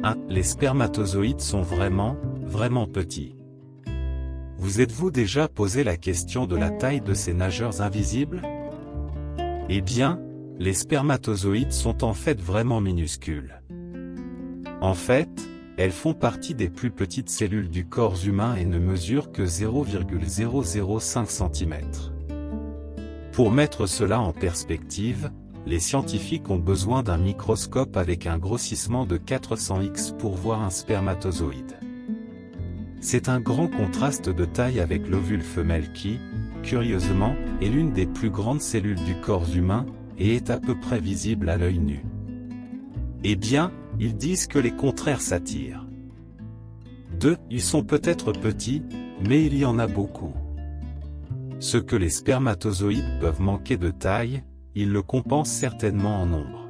1. Les spermatozoïdes sont vraiment petits. Vous êtes-vous déjà posé la question de la taille de ces nageurs invisibles? Eh bien, les spermatozoïdes sont en fait vraiment minuscules. En fait, elles font partie des plus petites cellules du corps humain et ne mesurent que 0,005 cm. Pour mettre cela en perspective, les scientifiques ont besoin d'un microscope avec un grossissement de 400x pour voir un spermatozoïde. C'est un grand contraste de taille avec l'ovule femelle qui, curieusement, est l'une des plus grandes cellules du corps humain, et est à peu près visible à l'œil nu. Eh bien, ils disent que les contraires s'attirent. 2. Ils sont peut-être petits, mais il y en a beaucoup. Ce que les spermatozoïdes peuvent manquer de taille, ils le compensent certainement en nombre.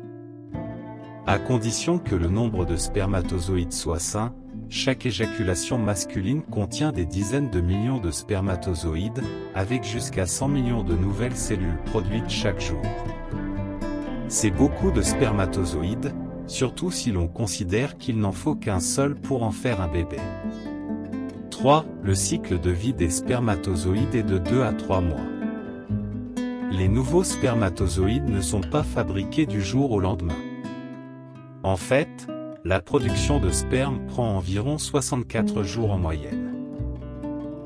À condition que le nombre de spermatozoïdes soit sain, chaque éjaculation masculine contient des dizaines de millions de spermatozoïdes, avec jusqu'à 100 millions de nouvelles cellules produites chaque jour. C'est beaucoup de spermatozoïdes, surtout si l'on considère qu'il n'en faut qu'un seul pour en faire un bébé. 3. Le cycle de vie des spermatozoïdes est de 2 à 3 mois. Les nouveaux spermatozoïdes ne sont pas fabriqués du jour au lendemain. En fait, la production de sperme prend environ 64 jours en moyenne.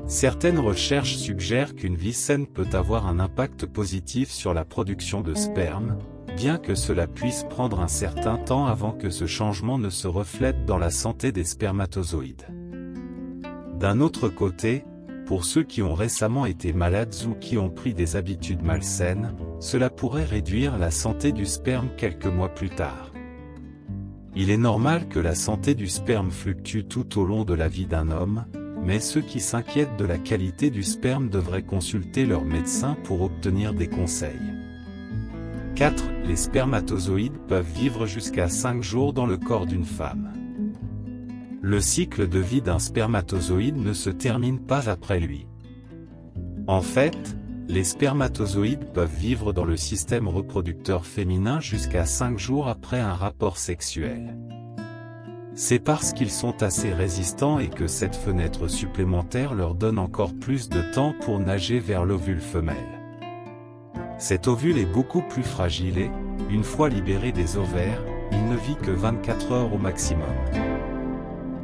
Certaines recherches suggèrent qu'une vie saine peut avoir un impact positif sur la production de sperme, bien que cela puisse prendre un certain temps avant que ce changement ne se reflète dans la santé des spermatozoïdes. D'un autre côté, pour ceux qui ont récemment été malades ou qui ont pris des habitudes malsaines, cela pourrait réduire la santé du sperme quelques mois plus tard. Il est normal que la santé du sperme fluctue tout au long de la vie d'un homme, mais ceux qui s'inquiètent de la qualité du sperme devraient consulter leur médecin pour obtenir des conseils. 4. Les spermatozoïdes peuvent vivre jusqu'à 5 jours dans le corps d'une femme. Le cycle de vie d'un spermatozoïde ne se termine pas après lui. En fait, les spermatozoïdes peuvent vivre dans le système reproducteur féminin jusqu'à 5 jours après un rapport sexuel. C'est parce qu'ils sont assez résistants et que cette fenêtre supplémentaire leur donne encore plus de temps pour nager vers l'ovule femelle. Cet ovule est beaucoup plus fragile et, une fois libéré des ovaires, il ne vit que 24 heures au maximum.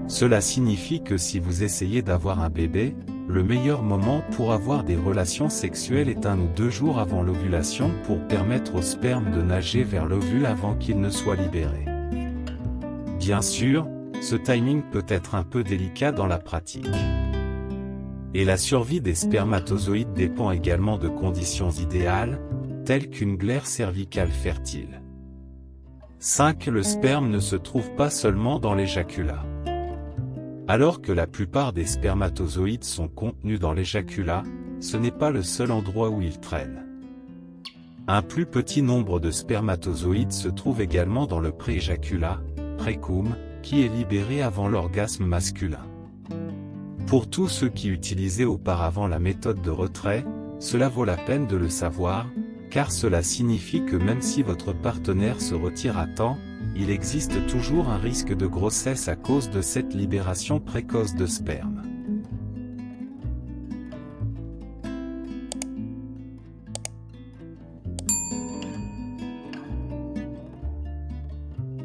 Cela signifie que si vous essayez d'avoir un bébé, le meilleur moment pour avoir des relations sexuelles est 1 ou 2 jours avant l'ovulation pour permettre au sperme de nager vers l'ovule avant qu'il ne soit libéré. Bien sûr, ce timing peut être un peu délicat dans la pratique. Et la survie des spermatozoïdes dépend également de conditions idéales, telles qu'une glaire cervicale fertile. 5. Le sperme ne se trouve pas seulement dans l'éjaculat. Alors que la plupart des spermatozoïdes sont contenus dans l'éjaculat, ce n'est pas le seul endroit où ils traînent. Un plus petit nombre de spermatozoïdes se trouve également dans le prééjaculat, précum, qui est libéré avant l'orgasme masculin. Pour tous ceux qui utilisaient auparavant la méthode de retrait, cela vaut la peine de le savoir, car cela signifie que même si votre partenaire se retire à temps, il existe toujours un risque de grossesse à cause de cette libération précoce de sperme.